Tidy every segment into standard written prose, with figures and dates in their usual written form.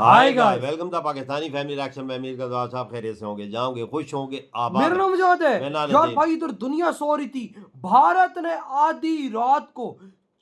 Hi guys, welcome to Pakistani family reaction में। अमीर गजवाल साहब खैरियत से होंगे, जाओगे, खुश होंगे, आबाद। मेरा नाम जाद है मैं नाले यार दे। भाई। इधर दुनिया सो रही थी, भारत ने आधी रात को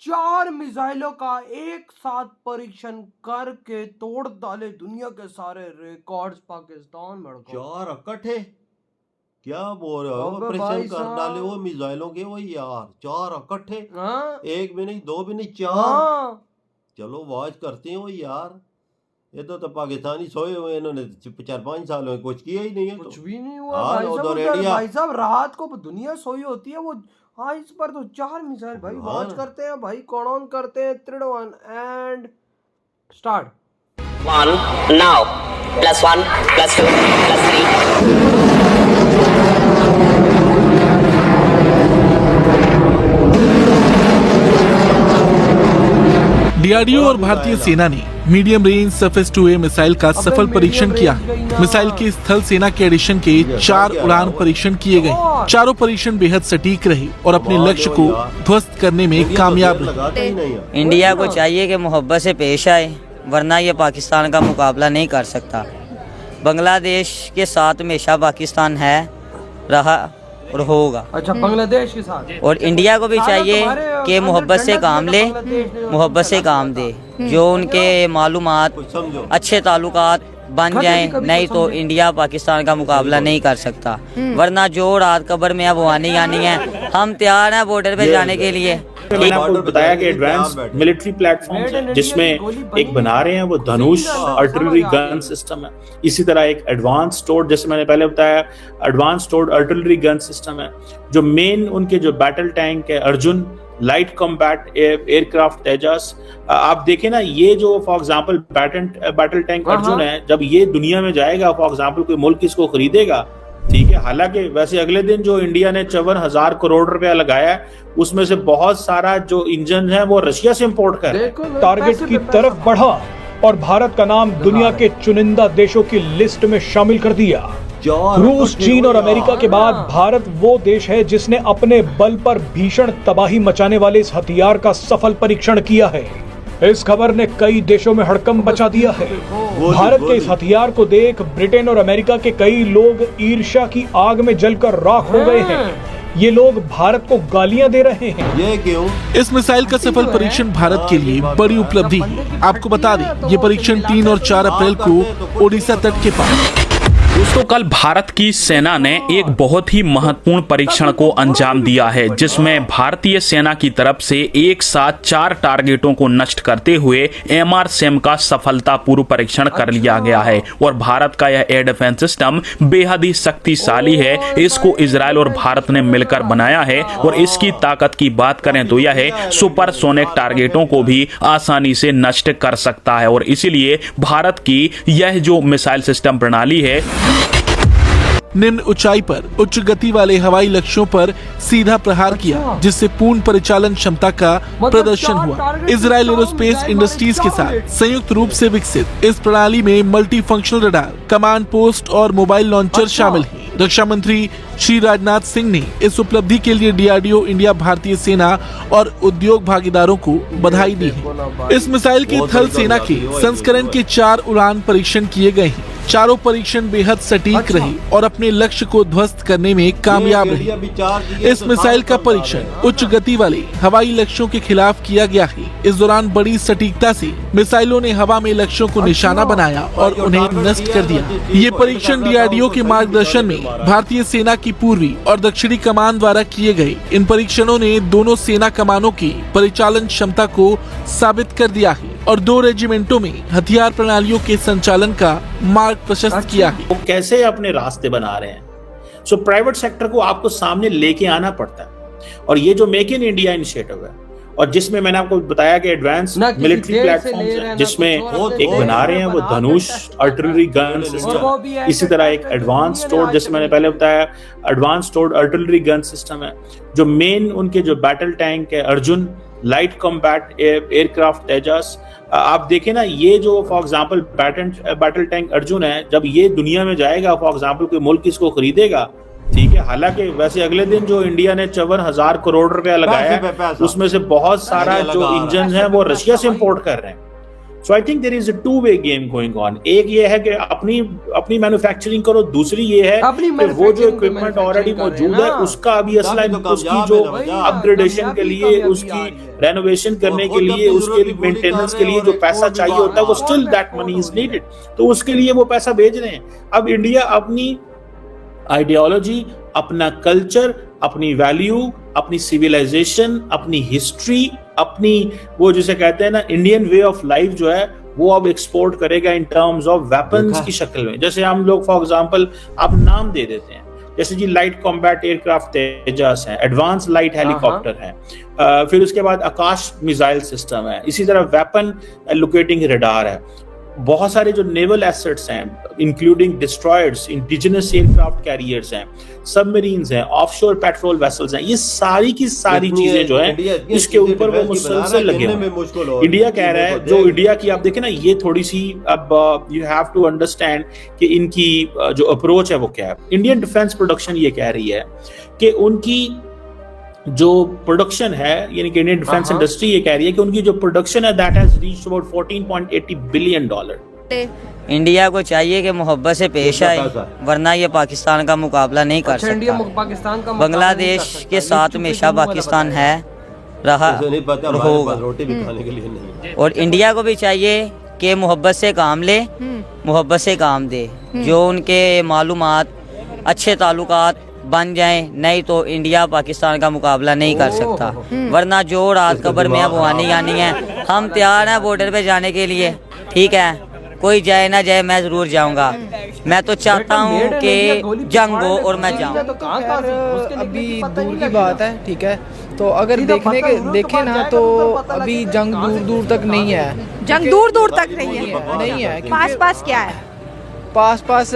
4 मिसाइलों का एक साथ परीक्षण करके तोड़ डाले दुनिया के सारे रिकॉर्ड्स। पाकिस्तान में चार इकट्ठे क्या बोल रहे हो? अबे ऑपरेशन भाई कर साहब। डाले वो मिसाइलों के, वो यार 4 इकट्ठे, हाँ? एक भी नहीं, 2 भी नहीं, 4। हाँ। चलो वाच करते हैं वो यार। ये तो पाकिस्तानी सोए हुए, इन्होंने 4-5 साल में कुछ किया ही नहीं है। कुछ तो भी नहीं हुआ हाँ, भाई वो साहब। तो उधर रेडिया। भाई साहब रात को दुनिया सोई होती है वो। हाँ, इस पर तो 4 मिसाइल भाई। हाँ वॉच ना। करते हैं भाई, कौन ऑन करते हैं। 3 1 एंड स्टार्ट। 1 now +1 +2 +3 डीआरडीओ और भारतीय सेना ने medium range surface to air missile का सफल परीक्षण किया है। मिसाइल के स्थल सेना के एडिशन के 4 उड़ान परीक्षण किए गए। चारों परीक्षण बेहद सटीक रहे और अपने लक्ष्य को ध्वस्त करने में कामयाब रहे। लगाते ही नहीं है। इंडिया को चाहिए कि मोहब्बत से पेश आए, वरना ये पाकिस्तान का मुकाबला नहीं कर सकता। बांग्लादेश के साथ हमेशा पाकिस्तान है, रहा और होगा। अच्छा, बांग्लादेश के साथ। और इंडिया को भी चाहिए कि मोहब्बत से काम ले, मोहब्बत से काम दे। जो उनके मालूमात कुछ समझो। अच्छे ताल्लुकात बन जाएं, नहीं तो इंडिया पाकिस्तान का मुकाबला नहीं कर सकता। वरना जो रात कब्र में अब वो आनी है, हम तैयार हैं बॉर्डर पे जाने के लिए। मैंने आपको बताया कि एडवांस मिलिट्री प्लेटफॉर्म्स हैं जिसमें एक बना रहे हैं वो धनुष आर्टिलरी गन सिस्टम है। इसी तरह एक एडवांस स्टोर्ड, जैसे मैंने पहले बताया, advance stored artillery gun system है। जो मेन उनके जो बैटल टैंक है अर्जुन, लाइट कॉम्बैट एयरक्राफ्ट तेजस, आप देखें ना, ये जो for example battle tank Arjun है, जब ये दुनिया में जाएगा, फॉर एग्जांपल कोई मुल्क इसको खरीदेगा, ठीक है। हालांकि वैसे अगले दिन जो इंडिया ने 54,000 करोड़ रुपया लगाया है, उसमें से बहुत सारा जो इंजन है वो रशिया से इंपोर्ट कर रहे हैं। टारगेट की तरफ बढ़ा और भारत का नाम दुनिया के चुनिंदा देशों की लिस्ट में शामिल कर दिया। रूस, चीन और अमेरिका के बाद भारत वो देश है जिसने अपने बल पर भीषण तबाही मचाने वाले इस हथियार का सफल परीक्षण किया है। इस खबर ने कई देशों में हड़कंप मचा दिया है। भारत के इस हथियार को देख ब्रिटेन और अमेरिका के कई लोग ईर्ष्या की आग में जलकर राख हो गए हैं। ये लोग भारत को गालियां दे रहे हैं। ये क्यों? इस मिसाइल का सफल परीक्षण भारत के लिए बड़ी उपलब्धि है। आपको बता दें, ये परीक्षण 3 और 4 अप्रैल को ओडिशा तट के पास। दोस्तों, कल भारत की सेना ने एक बहुत ही महत्वपूर्ण परीक्षण को अंजाम दिया है, जिसमें भारतीय सेना की तरफ से एक साथ 4 टारगेटों को नष्ट करते हुए MRSAM का सफलतापूर्व परीक्षण कर लिया गया है। और भारत का यह एयर डिफेंस सिस्टम बेहद ही शक्तिशाली है। इसको इजराइल और भारत ने मिलकर बनाया है और इसकी ताकत की बात करें तो यह है सुपरसोनिक टारगेटों को भी आसानी से नष्ट कर सकता है। और इसीलिए भारत की यह जो मिसाइल सिस्टम प्रणाली है, निम्न ऊंचाई पर उच्च गति वाले हवाई लक्ष्यों पर सीधा प्रहार किया, जिससे पूर्ण परिचालन क्षमता का प्रदर्शन हुआ। इजराइल एरोस्पेस इंडस्ट्रीज के साथ संयुक्त रूप से विकसित इस प्रणाली में multi functional radar, command post और मोबाइल लॉन्चर शामिल हैं। रक्षा मंत्री श्री राजनाथ सिंह ने इस उपलब्धि के लिए डीआरडीओ, इंडिया, भारतीय सेना और उद्योग भागीदारों को बधाई दी है। इस मिसाइल के थल सेना के संस्करण के 4 उड़ान परीक्षण किए गए हैं। चारों परीक्षण बेहद सटीक रहे और अपने लक्ष्य को ध्वस्त करने में कामयाब रहे। इस मिसाइल का परीक्षण उच्च गति वाले हवाई लक्ष्यों के खिलाफ किया गया है। इस दौरान बड़ी सटीकता से मिसाइलों ने हवा में लक्ष्यों को निशाना बनाया और उन्हें नष्ट कर दिया। ये परीक्षण डीआरडीओ के मार्गदर्शन में भारतीय सेना की पूर्वी और दक्षिणी कमान द्वारा किए गए। इन परीक्षणों ने दोनों सेना कमानों की परिचालन क्षमता को साबित कर दिया है और 2 रेजिमेंटों में हथियार प्रणालियों के संचालन का मार्ग प्रशस्त किया है। वो कैसे अपने रास्ते बना रहे हैं। सो प्राइवेट सेक्टर को आपको सामने लेके आना पड़ता है। और ये जो मेक इन इंडिया इनिशिएटिव है, और जिसमें मैंने आपको बताया कि एडवांस मिलिट्री प्लेटफॉर्म्स है जिसमें एक बना रहे हैं वो धनुष आर्टिलरी गन सिस्टम। इसी तरह एक एडवांस स्टोर्ड, जैसे मैंने पहले बताया, advance stored artillery gun system है। जो मेन उनके जो बैटल टैंक है अर्जुन, लाइट कॉम्बैट एयरक्राफ्ट तेजस, आप देखें ना, ये जो for example battle tank Arjun है, जब ये दुनिया में जाएगा, फॉर एग्जांपल कोई मुल्क इसको खरीदेगा, ठीक है। हालांकि वैसे अगले दिन जो इंडिया ने 54,000 करोड़ रुपया लगाया है, उसमें से बहुत सारा जो इंजन है वो रशिया से इंपोर्ट कर रहे हैं। So I think there is a two way game going on. एक ये है कि अपनी अपनी मैन्युफैक्चरिंग करो, दूसरी ये है कि वो जो इक्विपमेंट ऑलरेडी मौजूद है उसका अभी असला उसकी जो अपग्रेडेशन के लिए, उसकी रेनोवेशन करने के लिए, उसके लिए मेंटेनेंस के लिए जो पैसा चाहिए होता है वो still that money is needed, तो उसके लिए वो पैसा भेज रहे हैं। अब इंडिया अपनी आइडियोलॉजी, अपना कल्चर, अपनी वैल्यू, अपनी सिविलाइजेशन, अपनी हिस्ट्री, अपनी वो जिसे कहते हैं ना इंडियन वे ऑफ लाइफ जो है वो अब एक्सपोर्ट करेगा इन टर्म्स ऑफ वेपन्स की शक्ल में। जैसे हम लोग फॉर एग्जांपल आप नाम दे देते हैं, जैसे जी लाइट कॉम्बैट एयरक्राफ्ट तेजस है, एडवांस लाइट हेलीकॉप्टर है, फिर उसके बाद आकाश मिसाइल सिस्टम है, इसी तरह वेपन लोकेटिंग रडार है, बहुत सारे जो नेवल एसेट्स हैं including destroyers, indigenous aircraft carriers हैं, सबमरीन्स हैं, ऑफशोर पेट्रोल वेसल्स हैं, ये सारी की सारी चीजें जो है इसके ऊपर वो मुसलसल लगे हुए। इंडिया कह रहा है, जो इंडिया की आप देखें ना, ये थोड़ी सी अब यू हैव टू अंडरस्टैंड कि इनकी जो अप्रोच है वो क्या है। इंडियन डिफेंस प्रोडक्शन ये कह रही है कि उनकी जो प्रोडक्शन है, यानी कि इंडियन डिफेंस इंडस्ट्री ये कह रही है कि उनकी जो प्रोडक्शन है that has reached about $14.80 billion. India को चाहिए कि मोहब्बत से पेश आए, वरना ये पाकिस्तान का मुकाबला नहीं कर सकता। बांग्लादेश के साथ हमेशा पाकिस्तान है, रहा होगा। रोटी भी खाने के लिए नहीं। और इंडिया को भी चाहिए कि मोहब्बत से काम ले, मोहब्बत से काम दे, जो उनके मालूमात अच्छे ताल्लुकात बन जाएं, नहीं तो इंडिया पाकिस्तान का मुकाबला नहीं कर सकता। वरना जो रात कब्र में अब आनी आनी है, हम तैयार हैं बॉर्डर पे जाने के लिए, ठीक है, कोई जाए ना जाए मैं जरूर जाऊंगा। मैं तो चाहता हूँ कि जंग हो और मैं जाऊँ। अभी दूर की बात है, ठीक है, तो अगर देखें ना तो अभी जंग दूर दूर तक नहीं है। जंग दूर दूर तक नहीं है। पास पास क्या है? पास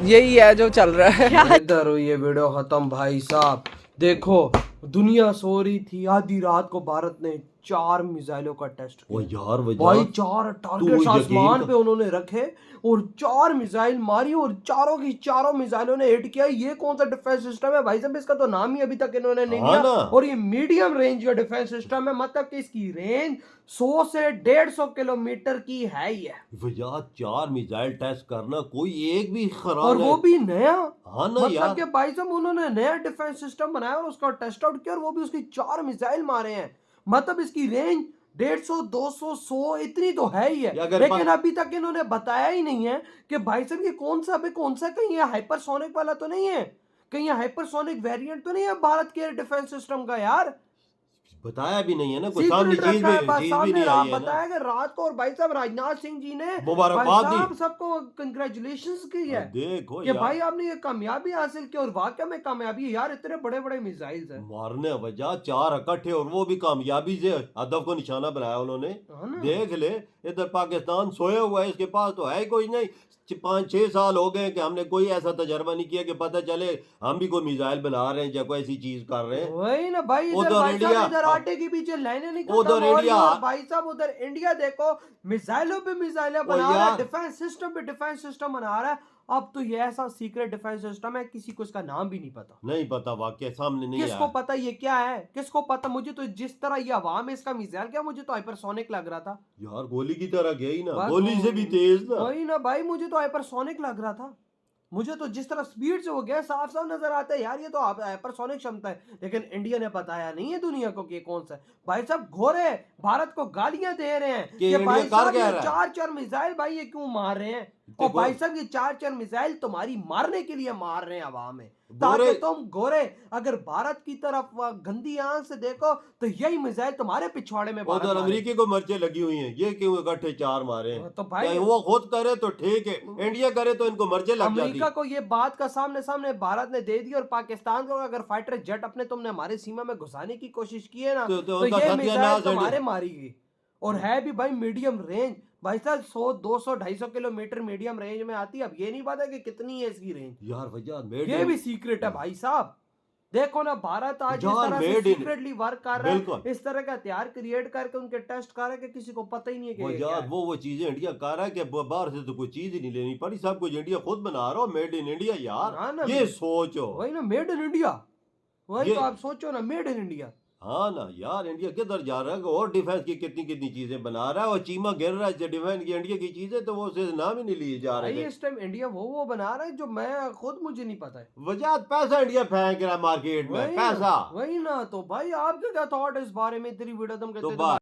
यही है जो चल रहा है। इधर हुई ये वीडियो खत्म भाई साहब। देखो दुनिया सो रही थी, आधी रात को भारत ने 4 मिसाइलों का टेस्ट किया। यार भाई 4 टारगेट्स आसमान पे उन्होंने रखे और 4 मिसाइल मारी और चारों की चारों मिसाइलों ने हिट किया। ये कौन सा डिफेंस सिस्टम है भाई साहब? इसका तो नाम ही अभी तक इन्होंने नहीं लिया। और ये मीडियम रेंज का डिफेंस सिस्टम है, मतलब कि इसकी रेंज 100 से 150 किलोमीटर की है ही है। यार 4 मिसाइल टेस्ट करना कोई एक भी खराब, और वो भी नया। हाँ ना मतलब यार, कि भाई साहब उन्होंने नया डिफेंस सिस्टम बनाया और उसका टेस्ट आउट किया और वो भी उसकी 4 मिसाइल मारे हैं। मतलब इसकी रेंज 150, 200, 100 इतनी तो है ही है। लेकिन अभी तक इन्होंने बताया ही नहीं है कि भाई साहब ये कौन सा कहीं ये हाइपरसोनिक वाला तो नहीं है, कहीं ये हाइपरसोनिक वेरिएंट तो नहीं है भारत के डिफेंस सिस्टम का। यार बताया भी नहीं है ना, कोई सामने चीज भी नहीं आई है। बताया कि रात को, और भाई साहब राजनाथ सिंह जी ने मुबारकबाद दी, सबको कंग्रेचुलेशंस की है। देखो कि भाई आपने ये कामयाबी हासिल की और वाकई में कामयाबी है यार, इतने बड़े बड़े मिसाइल्स हैं मारने वजह 4 इकट्ठे और वो भी कामयाबी से हदफ को निशाना बनाया उन्होंने। देख ले इधर पाकिस्तान सोया हुआ है, इसके पास तो है कोई नहीं। 5-6 साल हो गए कि हमने कोई ऐसा तजर्बा नहीं किया कि पता चले हम भी कोई मिसाइल बना रहे हैं या कोई ऐसी चीज कर रहे हैं। वही ना भाई, इधर आटे के पीछे लाइनें नहीं करता भाई साहब। उधर इंडिया देखो मिसाइलों पे मिसाइलें बना रहा है, डिफेंस सिस्टम पे डिफेंस सिस्टम बना रहा है। अब तो ये ऐसा सीक्रेट डिफेंस सिस्टम है किसी को इसका नाम भी नहीं पता वाकई सामने नहीं किसको पता ये क्या है, किसको पता। मुझे तो जिस तरह ये हवा में इसका मिसाइल क्या, मुझे तो हाइपरसोनिक लग रहा था यार, गोली की तरह गया ही ना, गोली से भी तेज ना। वही ना भाई, मुझे तो हाइपरसोनिक लग रहा था। मुझे तो जिस तरह स्पीड से हो गया साफ साफ नजर आता है यार, ये तो हाइपरसोनिक क्षमता है। लेकिन इंडिया ने बताया नहीं है दुनिया को कि कौन सा है। भाई साहब घोरे भारत को गालियां दे रहे हैं कि भाई साहब ये 4 मिसाइल भाई ये क्यों मार रहे हैं। और भाई साहब ये 4 मिसाइल तुम्हारी मारने के लिए मार रहे हैं हवा में, ताकि तुम गोरे अगर भारत की तरफ गंदी आंख से देखो तो यही मिसाइल तुम्हारे पिछवाड़े में। उधर अमेरिकी को मर्चे लगी हुई हैं, ये क्यों इकट्ठे 4 मारे हैं? तो भाई वो खुद करे तो ठीक है, इंडिया करे तो इनको मर्चे लग जाती। अमेरिका को ये बात का सामने भारत ने दे दी, और पाकिस्तान को अगर फाइटर जेट अपने तुमने हमारे सीमा में घुसाने की कोशिश की है ना तो ये मिसाइल तुम्हारे मारेगी। और है भी भाई मीडियम रेंज, भाई साहब 100, 200, 250 किलोमीटर मीडियम रेंज में आती है। अब ये नहीं पता कि कितनी है इसकी रेंज यार भैया, ये भी सीक्रेट है भाई साहब। देखो ना भारत आज जिस तरह से सीक्रेटली वर्क कर रहा है, इस तरह का हथियार क्रिएट करके उनके टेस्ट कर रहा है कि किसी को पता ही नहीं है कि यार वो चीजें इंडिया कर रहा है कि बाहर से तो कोई चीज ही नहीं लेनी पड़ी, सब कुछ इंडिया खुद बना रहा हो, मेड इन इंडिया। यार ये सोचो, वही ना मेड इन इंडिया, वही तो आप सोचो ना, मेड इन इंडिया। हाँ ना यार, इंडिया किधर जा रहा है, और डिफेंस की कितनी कितनी चीजें बना रहा है, और चीमा गिर रहा है डिफेंस की इंडिया की चीजें, तो वो उसे नाम ही नहीं लिए जा रहे भाई थे। इस टाइम इंडिया वो बना रहा है जो मैं खुद मुझे नहीं पता है। वजह पैसा इंडिया फेंक रहा है मार्केट में, पैसा। वही ना, तो भाई आपके क्या थॉट है इस बारे में? तेरी वीडियो तुम कहते तो